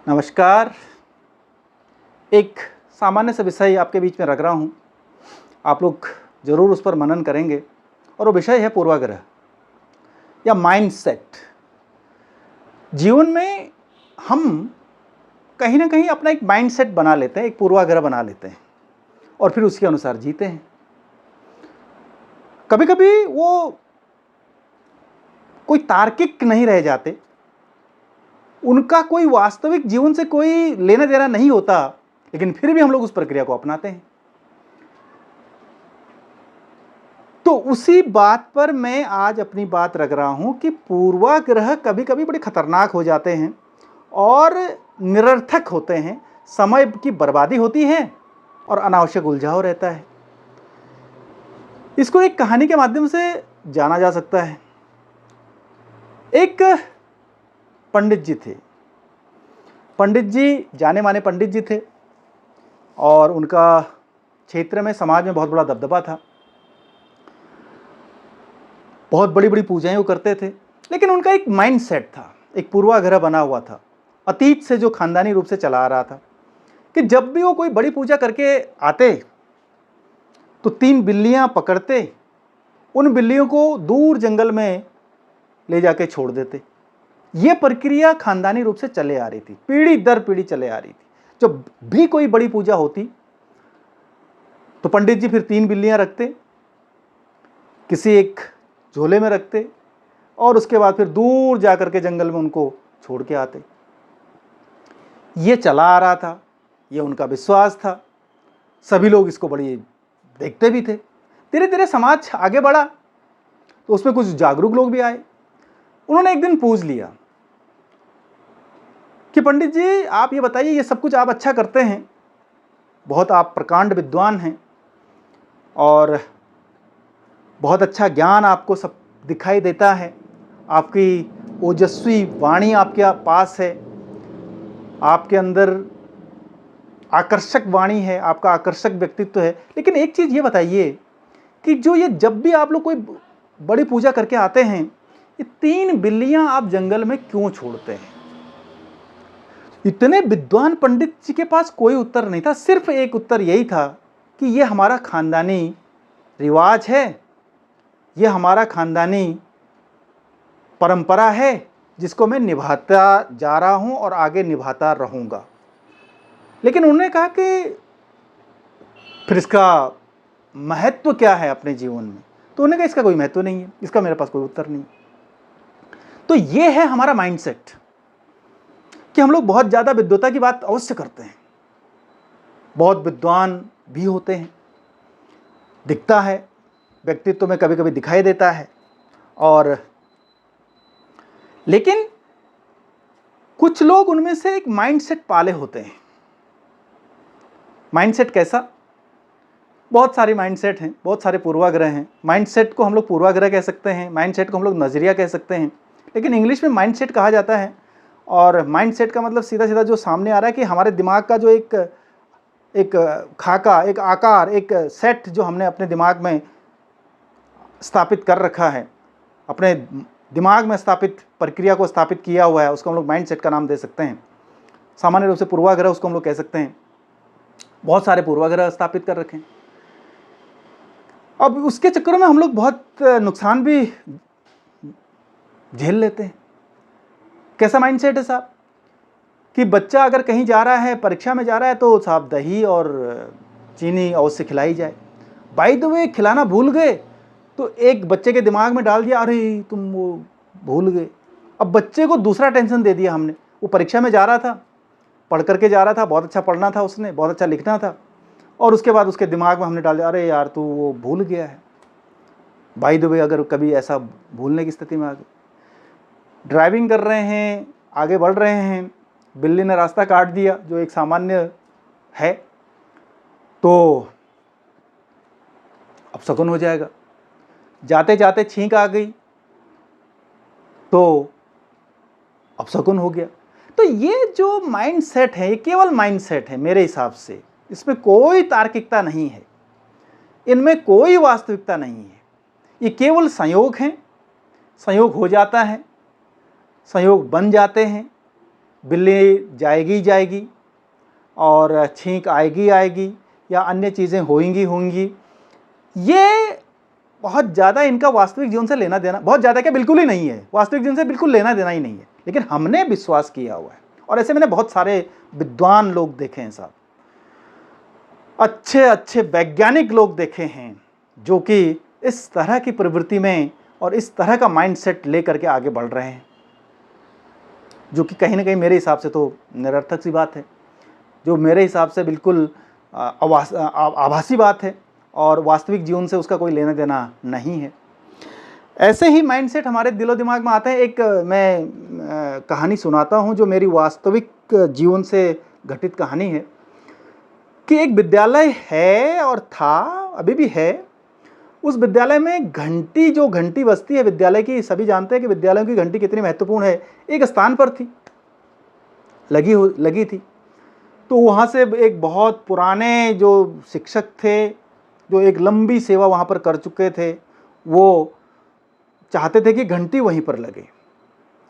नमस्कार। एक सामान्य सा विषय आपके बीच में रख रहा हूँ। आप लोग ज़रूर उस पर मनन करेंगे और वो विषय है पूर्वाग्रह या माइंडसेट। जीवन में हम कहीं ना कहीं अपना एक माइंडसेट बना लेते हैं, एक पूर्वाग्रह बना लेते हैं और फिर उसके अनुसार जीते हैं। कभी कभी वो कोई तार्किक नहीं रह जाते, उनका कोई वास्तविक जीवन से कोई लेना देना नहीं होता, लेकिन फिर भी हम लोग उस प्रक्रिया को अपनाते हैं। तो उसी बात पर मैं आज अपनी बात रख रहा हूं कि पूर्वाग्रह कभी कभी बड़े खतरनाक हो जाते हैं और निरर्थक होते हैं, समय की बर्बादी होती है और अनावश्यक उलझाव रहता है। इसको एक कहानी के माध्यम से जाना जा सकता है। एक पंडित जी थे। पंडित जी जाने माने पंडित जी थे और उनका क्षेत्र में, समाज में बहुत बड़ा दबदबा था। बहुत बड़ी बड़ी पूजाएं वो करते थे, लेकिन उनका एक माइंड सेट था, एक पूर्वाग्रह बना हुआ था, अतीत से जो खानदानी रूप से चला आ रहा था कि जब भी वो कोई बड़ी पूजा करके आते तो 3 बिल्लियां पकड़ते, उन बिल्लियों को दूर जंगल में ले जाके छोड़ देते। ये प्रक्रिया खानदानी रूप से चले आ रही थी, पीढ़ी दर पीढ़ी चले आ रही थी। जब भी कोई बड़ी पूजा होती तो पंडित जी फिर 3 बिल्लियां रखते, किसी एक झोले में रखते और उसके बाद फिर दूर जाकर के जंगल में उनको छोड़ के आते। ये चला आ रहा था, ये उनका विश्वास था। सभी लोग इसको बड़ी देखते भी थे। धीरे धीरे समाज आगे बढ़ा तो उसमें कुछ जागरूक लोग भी आए। उन्होंने एक दिन पूछ लिया कि पंडित जी आप ये बताइए, ये सब कुछ आप अच्छा करते हैं, बहुत आप प्रकांड विद्वान हैं और बहुत अच्छा ज्ञान आपको सब दिखाई देता है, आपकी ओजस्वी वाणी आपके पास है, आपके अंदर आकर्षक वाणी है, आपका आकर्षक व्यक्तित्व है, लेकिन एक चीज़ ये बताइए कि जो ये जब भी आप लोग कोई बड़ी पूजा करके आते हैं, ये 3 बिल्लियां आप जंगल में क्यों छोड़ते हैं? इतने विद्वान पंडित जी के पास कोई उत्तर नहीं था, सिर्फ एक उत्तर यही था कि ये हमारा खानदानी रिवाज है, ये हमारा खानदानी परंपरा है जिसको मैं निभाता जा रहा हूं और आगे निभाता रहूंगा। लेकिन उन्होंने कहा कि फिर इसका महत्व क्या है अपने जीवन में? तो उन्होंने कहा इसका कोई महत्व नहीं है, इसका मेरे पास कोई उत्तर नहीं। तो ये है हमारा माइंडसेट कि हम लोग बहुत ज़्यादा विद्वता की बात अवश्य करते हैं, बहुत विद्वान भी होते हैं, दिखता है व्यक्तित्व में, कभी कभी दिखाई देता है, और लेकिन कुछ लोग उनमें से एक माइंडसेट पाले होते हैं। माइंडसेट कैसा? बहुत सारे माइंडसेट हैं, बहुत सारे पूर्वाग्रह हैं। माइंडसेट को हम लोग पूर्वाग्रह कह सकते हैं, माइंडसेट को हम लोग नजरिया कह सकते हैं, लेकिन इंग्लिश में माइंडसेट कहा जाता है। और माइंडसेट का मतलब सीधा सीधा जो सामने आ रहा है कि हमारे दिमाग का जो एक खाका, एक आकार, एक सेट जो हमने अपने दिमाग में स्थापित कर रखा है, अपने दिमाग में स्थापित प्रक्रिया को स्थापित किया हुआ है, उसको हम लोग माइंडसेट का नाम दे सकते हैं। सामान्य रूप से पूर्वाग्रह उसको हम लोग कह सकते हैं। बहुत सारे पूर्वाग्रह स्थापित कर रखे हैं। अब उसके चक्करों में हम लोग बहुत नुकसान भी झेल लेते हैं। कैसा माइंडसेट है साहब कि बच्चा अगर कहीं जा रहा है, परीक्षा में जा रहा है, तो साहब दही और चीनी अवश्य खिलाई जाए। बाय द वे खिलाना भूल गए तो एक बच्चे के दिमाग में डाल दिया, अरे तुम वो भूल गए। अब बच्चे को दूसरा टेंशन दे दिया हमने। वो परीक्षा में जा रहा था, पढ़ करके जा रहा था, बहुत अच्छा पढ़ना था, उसने बहुत अच्छा लिखना था, और उसके बाद उसके दिमाग में हमने डाल दिया, अरे यार तू वो भूल गया है। बाय द वे अगर कभी ऐसा भूलने की स्थिति में आ गए, ड्राइविंग कर रहे हैं, आगे बढ़ रहे हैं, बिल्ली ने रास्ता काट दिया जो एक सामान्य है, तो अब शकुन हो जाएगा। जाते जाते छींक आ गई तो अब शकुन हो गया। तो ये जो माइंडसेट है, ये केवल माइंडसेट है मेरे हिसाब से। इसमें कोई तार्किकता नहीं है, इनमें कोई वास्तविकता नहीं है। ये केवल संयोग हैं, संयोग हो जाता है, संयोग बन जाते हैं, बिल्ली जाएगी ही जाएगी और छींक आएगी आएगी या अन्य चीज़ें होंगी होंगी, ये बहुत ज़्यादा इनका वास्तविक जीवन से लेना देना, बहुत ज़्यादा क्या, बिल्कुल ही नहीं है, वास्तविक जीवन से बिल्कुल लेना देना ही नहीं है। लेकिन हमने विश्वास किया हुआ है, और ऐसे मैंने बहुत सारे विद्वान लोग देखे हैं साहब, अच्छे अच्छे वैज्ञानिक लोग देखे हैं जो कि इस तरह की प्रवृत्ति में और इस तरह का माइंडसेट लेकर के आगे बढ़ रहे हैं, जो कि कहीं ना कहीं मेरे हिसाब से तो निरर्थक सी बात है, जो मेरे हिसाब से बिल्कुल आभासी बात है और वास्तविक जीवन से उसका कोई लेना देना नहीं है। ऐसे ही माइंडसेट हमारे दिलो दिमाग में आते हैं। एक मैं कहानी सुनाता हूँ जो मेरी वास्तविक जीवन से घटित कहानी है, कि एक विद्यालय है और था, अभी भी है। उस विद्यालय में घंटी, जो घंटी बजती है विद्यालय की, सभी जानते हैं कि विद्यालयों की घंटी कितनी महत्वपूर्ण है, एक स्थान पर थी, लगी थी। तो वहाँ से एक बहुत पुराने जो शिक्षक थे, जो एक लंबी सेवा वहाँ पर कर चुके थे, वो चाहते थे कि घंटी वहीं पर लगे,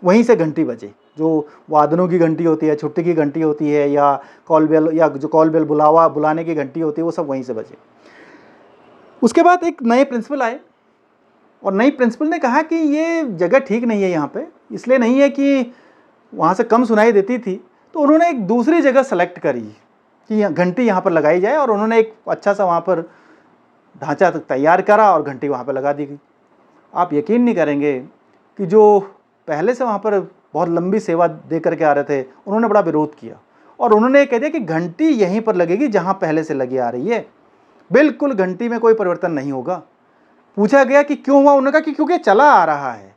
वहीं से घंटी बजे। जो वादनों की घंटी होती है, छुट्टी की घंटी होती है, या कॉल बेल, या जो कॉल बेल बुलाने की घंटी होती है, वो सब वहीं से बजे। उसके बाद एक नए प्रिंसिपल आए और नई प्रिंसिपल ने कहा कि ये जगह ठीक नहीं है यहाँ पे, इसलिए नहीं है कि वहाँ से कम सुनाई देती थी, तो उन्होंने एक दूसरी जगह सेलेक्ट करी कि घंटी यहाँ पर लगाई जाए, और उन्होंने एक अच्छा सा वहाँ पर ढांचा तैयार करा और घंटी वहाँ पर लगा दी गई। आप यकीन नहीं करेंगे कि जो पहले से वहाँ पर बहुत लंबी सेवा दे करके आ रहे थे, उन्होंने बड़ा विरोध किया और उन्होंने कह दिया कि घंटी यहीं पर लगेगी जहाँ पहले से लगी आ रही है, बिल्कुल घंटी में कोई परिवर्तन नहीं होगा। पूछा गया कि क्यों हुआ, उन्होंने कहा कि क्योंकि चला आ रहा है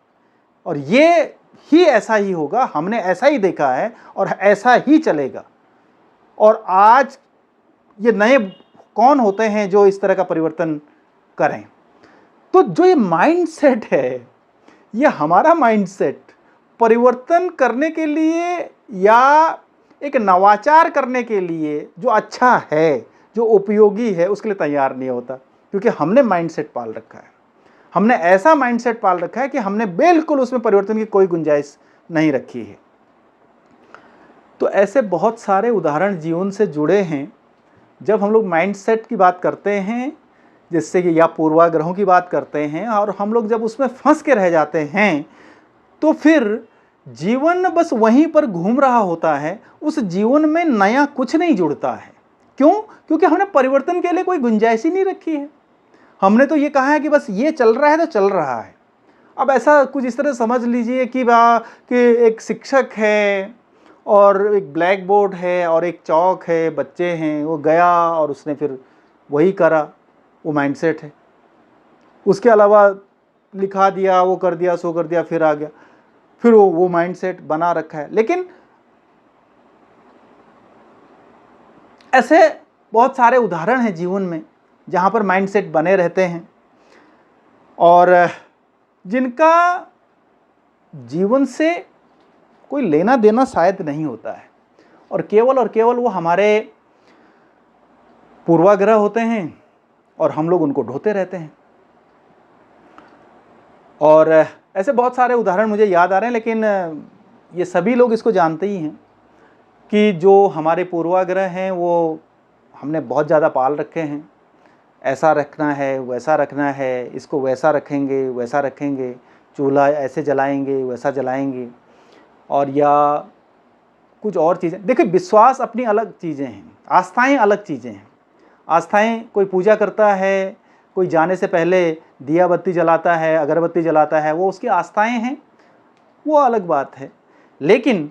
और ये ही ऐसा ही होगा, हमने ऐसा ही देखा है और ऐसा ही चलेगा। और आज ये नए कौन होते हैं जो इस तरह का परिवर्तन करें? तो जो ये माइंडसेट है, ये हमारा माइंडसेट परिवर्तन करने के लिए या एक नवाचार करने के लिए जो अच्छा है, जो उपयोगी है, उसके लिए तैयार नहीं होता, क्योंकि हमने माइंडसेट पाल रखा है। हमने ऐसा माइंडसेट पाल रखा है कि हमने बिल्कुल उसमें परिवर्तन की कोई गुंजाइश नहीं रखी है। तो ऐसे बहुत सारे उदाहरण जीवन से जुड़े हैं। जब हम लोग माइंडसेट की बात करते हैं, जिससे कि या पूर्वाग्रहों की बात करते हैं, और हम लोग जब उसमें फंस के रह जाते हैं, तो फिर जीवन बस वहीं पर घूम रहा होता है, उस जीवन में नया कुछ नहीं जुड़ता है। क्यों? क्योंकि हमने परिवर्तन के लिए कोई गुंजाइश ही नहीं रखी है। हमने तो ये कहा है कि बस ये चल रहा है तो चल रहा है। अब ऐसा कुछ इस तरह समझ लीजिए कि एक शिक्षक है और एक ब्लैक बोर्ड है और एक चौक है, बच्चे हैं, वो गया और उसने फिर वही करा, वो माइंडसेट है। उसके अलावा लिखा दिया, वो कर दिया, सो कर दिया, फिर आ गया, फिर वो माइंडसेट बना रखा है। लेकिन ऐसे बहुत सारे उदाहरण हैं जीवन में जहाँ पर माइंडसेट बने रहते हैं और जिनका जीवन से कोई लेना देना शायद नहीं होता है, और केवल वो हमारे पूर्वाग्रह होते हैं और हम लोग उनको ढोते रहते हैं। और ऐसे बहुत सारे उदाहरण मुझे याद आ रहे हैं, लेकिन ये सभी लोग इसको जानते ही हैं कि जो हमारे पूर्वाग्रह हैं वो हमने बहुत ज़्यादा पाल रखे हैं। ऐसा रखना है, वैसा रखना है, इसको वैसा रखेंगे, वैसा रखेंगे, चूल्हा ऐसे जलाएंगे, वैसा जलाएंगे, और या कुछ और चीज़ें। देखिए, विश्वास अपनी अलग चीज़ें हैं, आस्थाएं अलग चीज़ें हैं। आस्थाएं, कोई पूजा करता है, कोई जाने से पहले दिया बत्ती जलाता है, अगरबत्ती जलाता है, वो उसकी आस्थाएं हैं, वो अलग बात है। लेकिन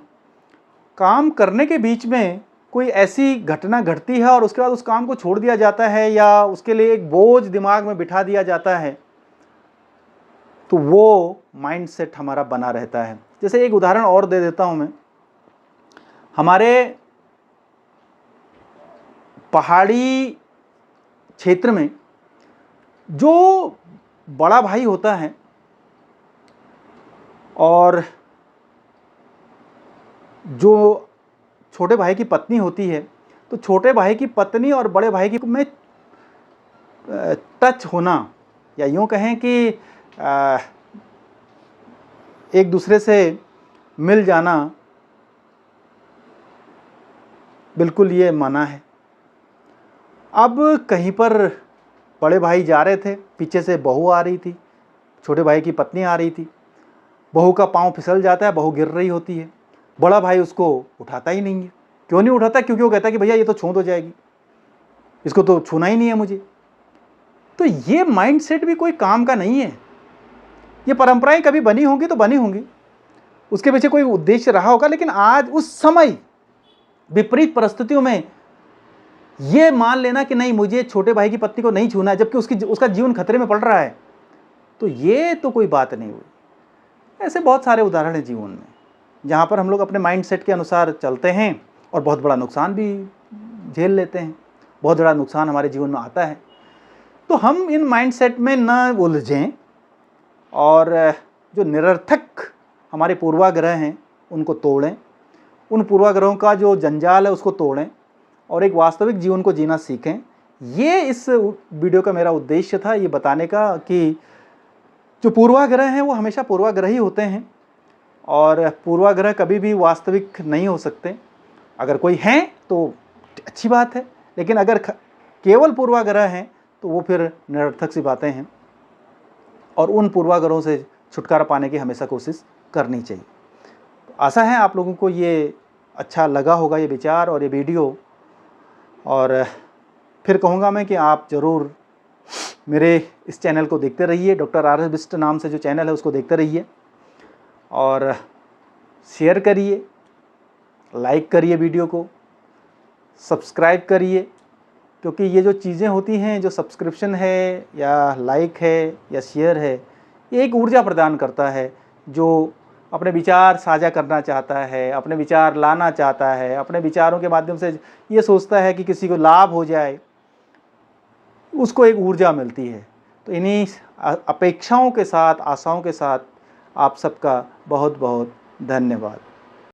काम करने के बीच में कोई ऐसी घटना घटती है और उसके बाद उस काम को छोड़ दिया जाता है या उसके लिए एक बोझ दिमाग में बिठा दिया जाता है, तो वो माइंडसेट हमारा बना रहता है। जैसे एक उदाहरण और दे देता हूं मैं। हमारे पहाड़ी क्षेत्र में जो बड़ा भाई होता है और जो छोटे भाई की पत्नी होती है, तो छोटे भाई की पत्नी और बड़े भाई की में टच होना, या यूँ कहें कि एक दूसरे से मिल जाना, बिल्कुल ये मना है। अब कहीं पर बड़े भाई जा रहे थे, पीछे से बहू आ रही थी, छोटे भाई की पत्नी आ रही थी। बहू का पाँव फिसल जाता है, बहू गिर रही होती है। बड़ा भाई उसको उठाता ही नहीं है। क्यों नहीं उठाता? क्योंकि वो कहता है कि भैया ये तो छूत हो जाएगी, इसको तो छूना ही नहीं है मुझे। तो ये माइंडसेट भी कोई काम का नहीं है। ये परंपराएं कभी बनी होंगी तो बनी होंगी, उसके पीछे कोई उद्देश्य रहा होगा, लेकिन आज उस समय विपरीत परिस्थितियों में ये मान लेना कि नहीं, मुझे छोटे भाई की पत्नी को नहीं छूना है, जबकि उसका जीवन खतरे में पड़ रहा है, तो ये तो कोई बात नहीं हुई। ऐसे बहुत सारे उदाहरण हैं जीवन में जहाँ पर हम लोग अपने माइंडसेट के अनुसार चलते हैं और बहुत बड़ा नुकसान भी झेल लेते हैं, बहुत बड़ा नुकसान हमारे जीवन में आता है। तो हम इन माइंडसेट में न उलझें और जो निरर्थक हमारे पूर्वाग्रह हैं उनको तोड़ें, उन पूर्वाग्रहों का जो जंजाल है उसको तोड़ें और एक वास्तविक जीवन को जीना सीखें। ये इस वीडियो का मेरा उद्देश्य था, ये बताने का कि जो पूर्वाग्रह हैं वो हमेशा पूर्वाग्रह ही होते हैं और पूर्वाग्रह कभी भी वास्तविक नहीं हो सकते। अगर कोई हैं तो अच्छी बात है, लेकिन अगर केवल पूर्वाग्रह हैं तो वो फिर निरर्थक सी बातें हैं और उन पूर्वाग्रहों से छुटकारा पाने की हमेशा कोशिश करनी चाहिए। तो आशा है आप लोगों को ये अच्छा लगा होगा, ये विचार और ये वीडियो। और फिर कहूँगा मैं कि आप ज़रूर मेरे इस चैनल को देखते रहिए। डॉक्टर आर एस बिष्ट नाम से जो चैनल है उसको देखते रहिए और शेयर करिए, लाइक करिए, वीडियो को सब्सक्राइब करिए, क्योंकि ये जो चीज़ें होती हैं, जो सब्सक्रिप्शन है या लाइक है या शेयर है, ये एक ऊर्जा प्रदान करता है। जो अपने विचार साझा करना चाहता है, अपने विचार लाना चाहता है, अपने विचारों के माध्यम से ये सोचता है कि किसी को लाभ हो जाए, उसको एक ऊर्जा मिलती है। तो इन्हीं अपेक्षाओं के साथ, आशाओं के साथ आप सबका बहुत बहुत धन्यवाद।